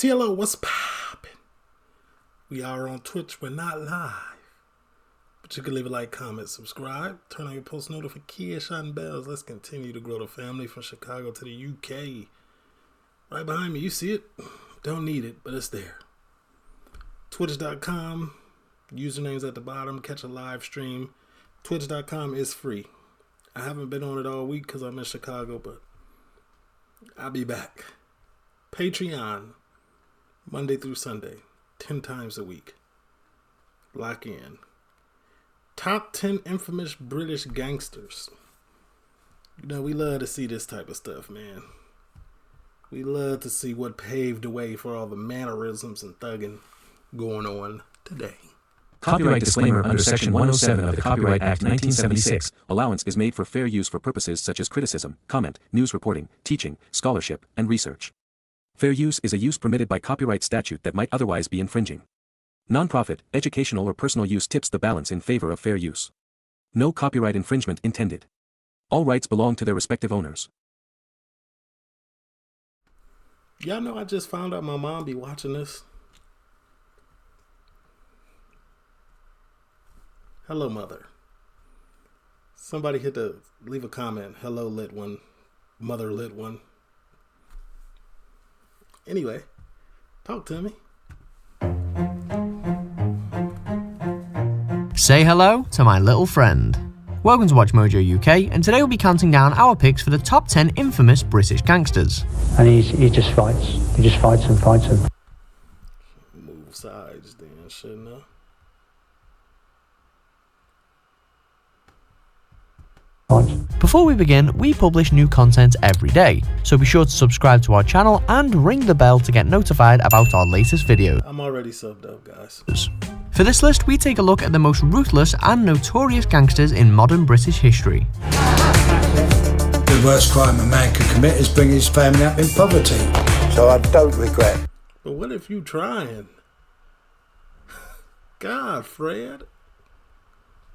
TLO, what's poppin'? We are on Twitch. We're not live. But you can leave a like, comment, subscribe, turn on your post notification bells. Let's continue to grow the family from Chicago to the UK. Right behind me, you see it? Don't need it, but it's there. Twitch.com, usernames at the bottom, catch a live stream. Twitch.com is free. I haven't been on it all week because I'm in Chicago, but I'll be back. Patreon, Monday through Sunday, 10 times a week. Lock in. Top 10 infamous British gangsters. You know, we love to see this type of stuff, man. We love to see what paved the way for all the mannerisms and thugging going on today. Copyright disclaimer under Section 107 of the Copyright Act 1976. Allowance is made for fair use for purposes such as criticism, comment, news reporting, teaching, scholarship, and research. Fair use is a use permitted by copyright statute that might otherwise be infringing. Non-profit, educational or personal use tips the balance in favor of fair use. No copyright infringement intended. All rights belong to their respective owners. Y'all know I just found out my mom be watching this. Hello, mother. Somebody hit to leave a comment. Hello, lit one. Mother lit one. Anyway, talk to me. Say hello to my little friend. Welcome to Watch Mojo UK, and today we'll be counting down our picks for the top 10 infamous British gangsters. And he just fights. He just fights and fights and... Move sides then, shouldn't I? Before we begin, we publish new content every day, so be sure to subscribe to our channel and ring the bell to get notified about our latest videos. I'm already subbed up, guys. For this list, we take a look at the most ruthless and notorious gangsters in modern British history. The worst crime a man could commit is bringing his family up in poverty, so I don't regret. But what if you trying? God, Fred.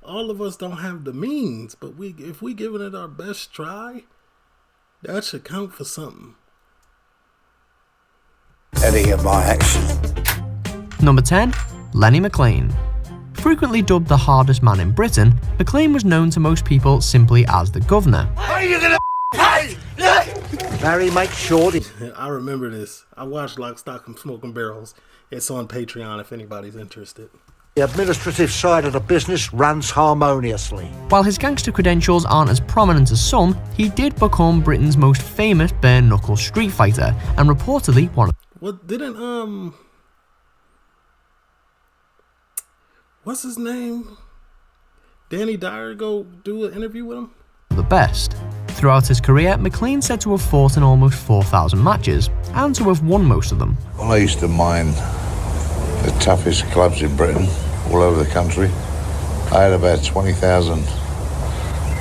All of us don't have the means, but if we giving it our best try, that should count for something. Any of my action. Number 10. Lenny McLean. Frequently dubbed the hardest man in Britain, McLean was known to most people simply as the Governor. Are you gonna Barry, make sure I remember this. I watched Lock, Stock, and Smoking Barrels. It's on Patreon if anybody's interested. the administrative side of the business runs harmoniously. While his gangster credentials aren't as prominent as some, he did become Britain's most famous bare-knuckle street fighter, and reportedly one of... What didn't, what's his name? Danny Dyer go do an interview with him? The best. Throughout his career, McLean said to have fought in almost 4,000 matches, and to have won most of them. Well, I used to mind the toughest clubs in Britain, all over the country. I had about 20,000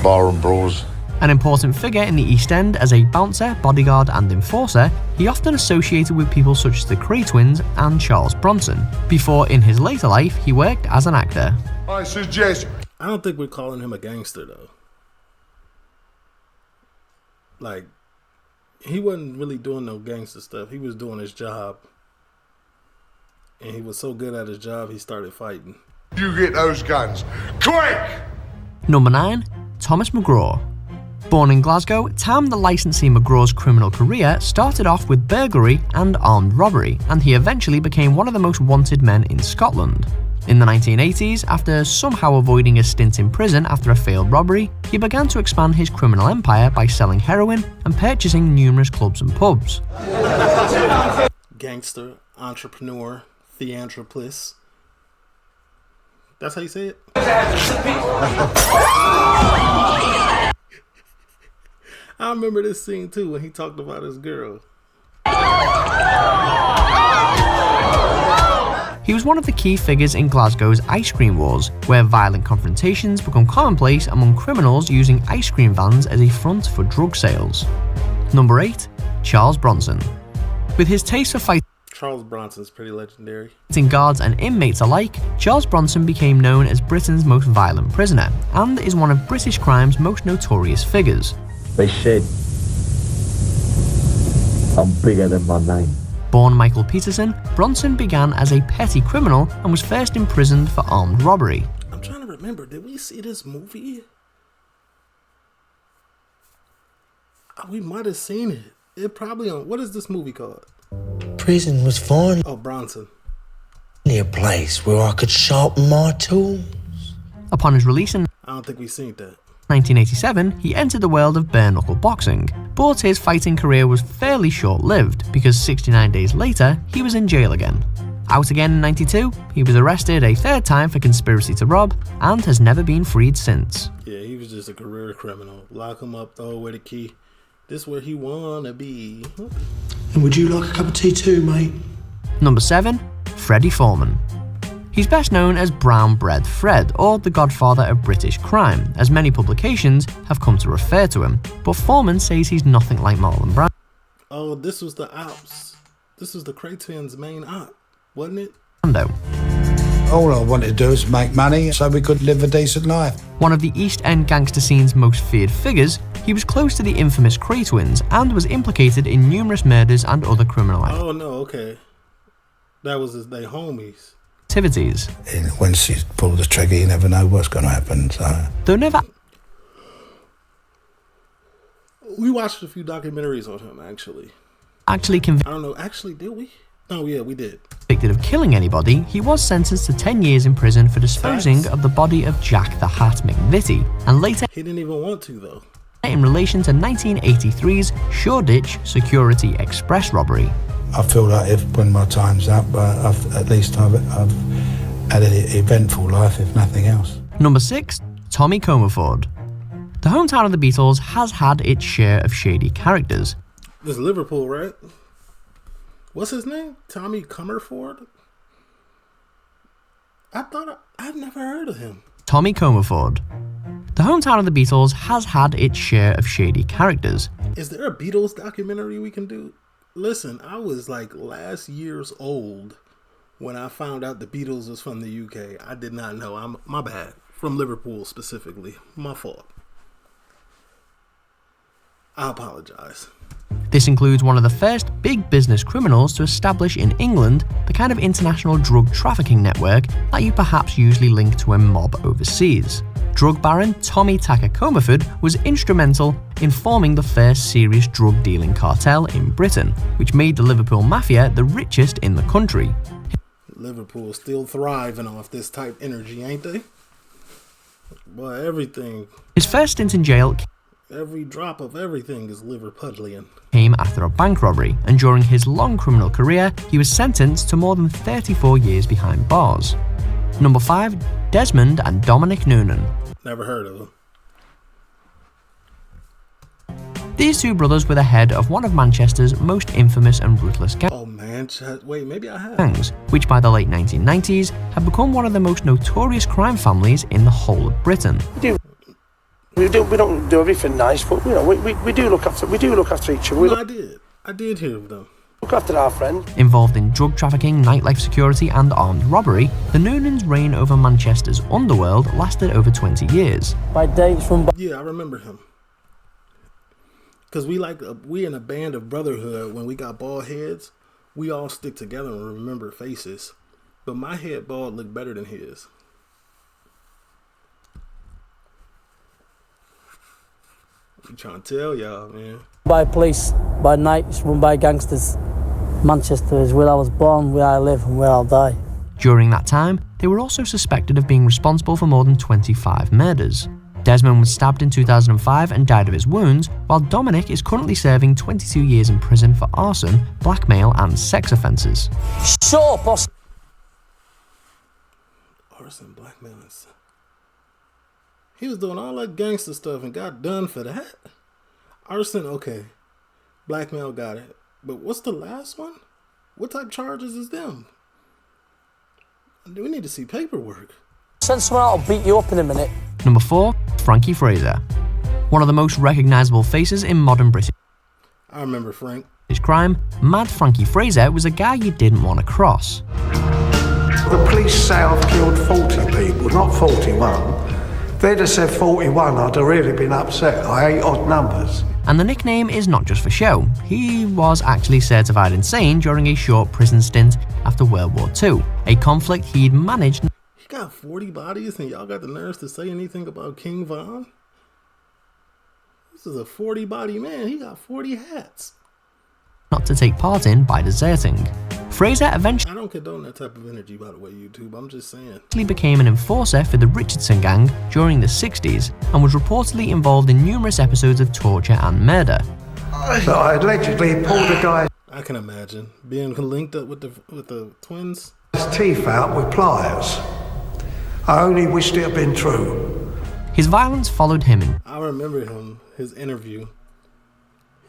barroom brawls. An important figure in the East End as a bouncer, bodyguard and enforcer, he often associated with people such as the Kray twins and Charles Bronson, before in his later life he worked as an actor. I suggest... I don't think we're calling him a gangster though. Like, he wasn't really doing no gangster stuff. He was doing his job. And he was so good at his job, he started fighting. You get those guns, quick! Number 9. Thomas McGraw. Born in Glasgow, Tam the licensee McGraw's criminal career started off with burglary and armed robbery, and he eventually became one of the most wanted men in Scotland. In the 1980s, after somehow avoiding a stint in prison after a failed robbery, he began to expand his criminal empire by selling heroin and purchasing numerous clubs and pubs. Gangster, entrepreneur, theanthropist. That's how you say it? I remember this scene too when he talked about his girl. He was one of the key figures in Glasgow's ice cream wars, where violent confrontations become commonplace among criminals using ice cream vans as a front for drug sales. Number 8. Charles Bronson. With his taste for fighting Charles Bronson's pretty legendary. Guards and inmates alike, Charles Bronson became known as Britain's most violent prisoner, and is one of British crime's most notorious figures. They said I'm bigger than my name. Born Michael Peterson, Bronson began as a petty criminal and was first imprisoned for armed robbery. I'm trying to remember, did we see this movie? We might have seen it. It probably on, what is this movie called? Prison was finally Oh, Bronson. a place where I could sharpen my tools. Upon his release in I don't think we seen that. 1987, he entered the world of bare-knuckle boxing, but his fighting career was fairly short-lived because 69 days later, he was in jail again. Out again in 92, he was arrested a third time for conspiracy to rob and has never been freed since. Yeah, he was just a career criminal. Lock him up, throw away the key. This where he wanna be. And would you like a cup of tea too, mate? Number 7. Freddy Foreman. He's best known as Brown Bread Fred, or the godfather of British crime, as many publications have come to refer to him, but Foreman says he's nothing like Marlon Brando. Oh, this was the ops. This was the Kray twins' main op, wasn't it? All I wanted to do was make money so we could live a decent life. One of the East End gangster scene's most feared figures, he was close to the infamous Kray twins and was implicated in numerous murders and other criminal Oh no, okay. That was they homies. activities. And once you pull the trigger, you never know what's going to happen. So Though never We watched a few documentaries on him, actually. actually I don't know, actually, did we? Oh yeah, we did. convicted of killing anybody, he was sentenced to 10 years in prison for disposing of the body of Jack the Hat McVitie, and later He didn't even want to, though. in relation to 1983's Shoreditch Security Express robbery. I feel like when my time's up, I've had an eventful life, if nothing else. Number 6. Tommy Comerford. The hometown of the Beatles has had its share of shady characters. This is Liverpool, right? What's his name? Tommy Comerford? I've never heard of him. Tommy Comerford. The hometown of the Beatles has had its share of shady characters. Is there a Beatles documentary we can do? Listen, I was like last year's old when I found out the Beatles was from the UK. I did not know. My bad. From Liverpool specifically. My fault. I apologize. This includes one of the first big business criminals to establish in England the kind of international drug trafficking network that you perhaps usually link to a mob overseas. Drug baron Tommy Tucker Comerford was instrumental in forming the first serious drug dealing cartel in Britain, which made the Liverpool Mafia the richest in the country. Liverpool still thriving off this type energy, ain't they? Boy, everything, His first stint in jail every drop of everything is Liverpudlian. came after a bank robbery, and during his long criminal career, he was sentenced to more than 34 years behind bars. Number 5. Desmond and Dominic Nunan. Never heard of him. These two brothers were the head of one of Manchester's most infamous and ruthless Oh man, wait, maybe I have. gangs, which by the late 1990s had become one of the most notorious crime families in the whole of Britain. We don't do everything nice, but you know we do look after each other. We No, I did hear of them. look after our friends. Involved in drug trafficking, nightlife security and armed robbery, the Nunans' reign over Manchester's underworld lasted over 20 years. My dates from Yeah, I remember him. Cause we in a band of brotherhood. When we got bald heads, we all stick together and remember faces. But my head bald looked better than his. I'm trying to tell y'all, man. By police, by night, it's run by gangsters. Manchester is where I was born, where I live and where I'll die. During that time, they were also suspected of being responsible for more than 25 murders. Desmond was stabbed in 2005 and died of his wounds, while Dominic is currently serving 22 years in prison for arson, blackmail and sex offences. Shut up, boss. Arson, blackmail, and he was doing all that gangster stuff and got done for that. Arson, okay. Blackmail, got it. But what's the last one? What type of charges is them? Do we need to see paperwork? Send someone out, I'll beat you up in a minute. Number 4. Frankie Fraser. One of the most recognisable faces in modern British I remember Frank. crime, Mad Frankie Fraser was a guy you didn't want to cross. The police say I've killed 40 people, not 41. If they'd have said 41, I'd have really been upset. I hate odd numbers. And the nickname is not just for show. He was actually certified insane during a short prison stint after World War II, a conflict he'd managed. He got 40 bodies and y'all got the nerves to say anything about King Von? This is a 40-body man. He got 40 hats. Not to take part in by deserting. Fraser eventually I don't condone that type of energy, by the way, YouTube. I'm just saying. Became an enforcer for the Richardson gang during the 60s and was reportedly involved in numerous episodes of torture and murder. So I allegedly pulled a guy's I can imagine being linked up with the twins. teeth out with pliers. I only wished it had been true. His violence followed him in. I remember him, his interview.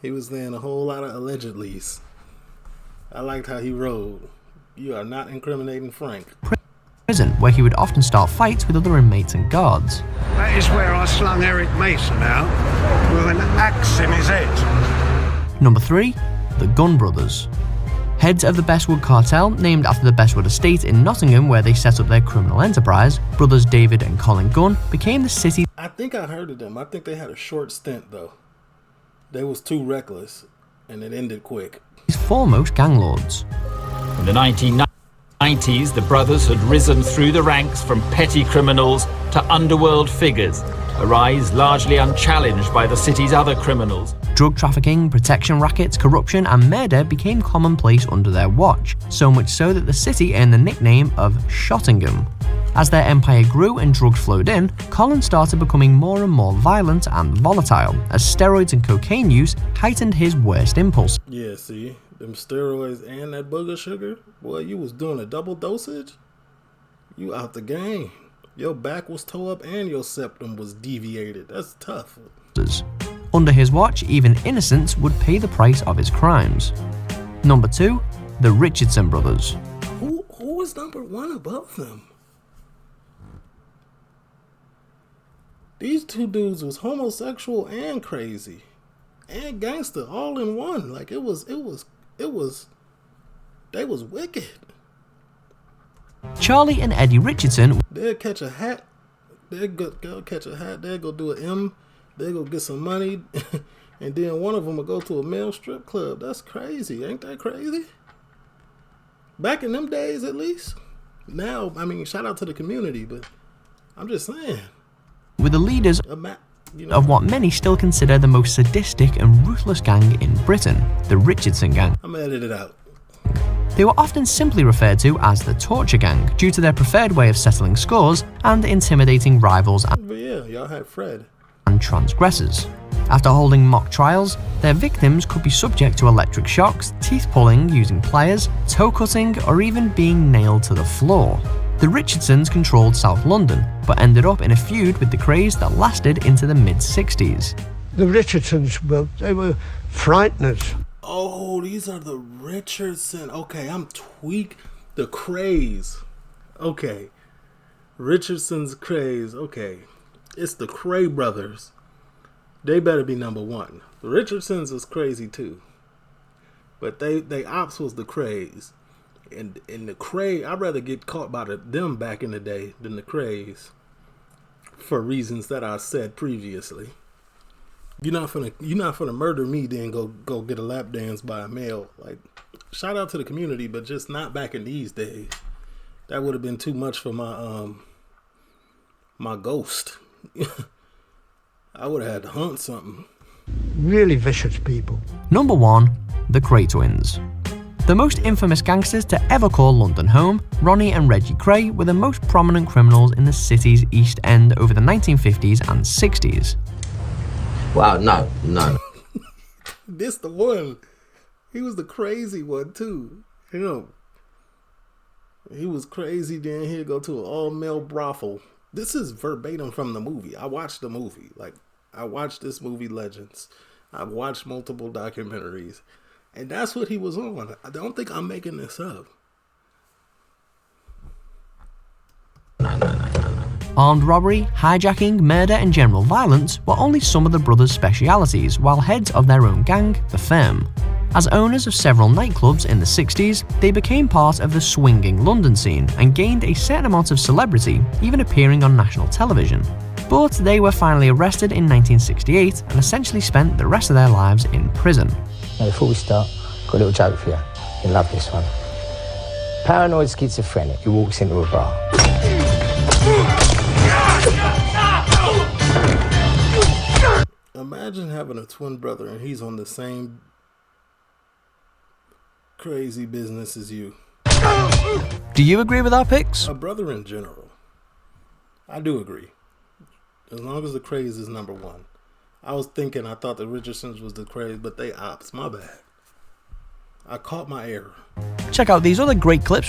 He was saying a whole lot of allegedlys. I liked how he wrote, "You are not incriminating Frank." Prison, where he would often start fights with other inmates and guards. That is where I slung Eric Mason out with an axe in his head. Number 3, the Gunn Brothers. Heads of the Bestwood cartel, named after the Bestwood estate in Nottingham where they set up their criminal enterprise, brothers David and Colin Gunn became the city's... I think I heard of them. I think they had a short stint though. They was too reckless and it ended quick. ...foremost gang lords. In the 1990s, the brothers had risen through the ranks from petty criminals to underworld figures, a rise largely unchallenged by the city's other criminals. Drug trafficking, protection rackets, corruption and murder became commonplace under their watch, so much so that the city earned the nickname of Shottingham. As their empire grew and drugs flowed in, Colin started becoming more and more violent and volatile, as steroids and cocaine use heightened his worst impulse. Yeah, see, them steroids and that booger sugar, boy, you was doing a double dosage? You out the game. Your back was toe up and your septum was deviated. That's tough. Under his watch, even innocents would pay the price of his crimes. Number 2, the Richardson brothers. Who was number 1 above them? These two dudes was homosexual and crazy and gangster all in one. Like it was they was wicked. Charlie and Eddie Richardson. They'll catch a hat. They'll go catch a hat. They'll go do an M. They'll go get some money. And then one of them will go to a male strip club. That's crazy. Ain't that crazy? Back in them days, at least. Now, I mean, shout out to the community, but I'm just saying. With the leaders of what many still consider the most sadistic and ruthless gang in Britain, the Richardson gang. I'm gonna edit it out. They were often simply referred to as the Torture Gang due to their preferred way of settling scores and intimidating rivals But yeah, y'all had Fred. And transgressors. After holding mock trials, their victims could be subject to electric shocks, teeth pulling using pliers, toe cutting, or even being nailed to the floor. The Richardsons controlled South London, but ended up in a feud with the Krays that lasted into the mid-60s. The Richardsons, they were frighteners. Oh, these are the Richardson. Okay, I'm tweak. The Krays. Okay. Richardson's Krays. Okay. It's the Kray brothers. They better be number 1. The Richardsons is crazy too. But they ops was the Krays. And the Kray, I'd rather get caught by them back in the day than the Krays. For reasons that I said previously. You're not finna murder me, then go get a lap dance by a male. Like, shout out to the community, but just not back in these days. That would have been too much for my my ghost. I would have had to hunt something. Really vicious people. Number 1, the Kray twins. The most infamous gangsters to ever call London home, Ronnie and Reggie Kray were the most prominent criminals in the city's East End over the 1950s and 60s. Wow, no. This the one. He was the crazy one too. You know, he was crazy. Then he'd go to an all-male brothel. This is verbatim from the movie. I watched the movie. Like, I watched this movie, Legends. I've watched multiple documentaries. And that's what he was on. I don't think I'm making this up. Armed robbery, hijacking, murder and general violence were only some of the brothers' specialities while heads of their own gang, the Firm. As owners of several nightclubs in the 60s, they became part of the swinging London scene and gained a certain amount of celebrity, even appearing on national television. But they were finally arrested in 1968 and essentially spent the rest of their lives in prison. Now, before we start, got a little joke for you. You'll love this one. Paranoid schizophrenic who walks into a bar. Imagine having a twin brother and he's on the same crazy business as you. Do you agree with our picks? A brother in general. I do agree. As long as the craze is number one. I thought the Richardsons was the craze, but they ops. My bad. I caught my error. Check out these other great clips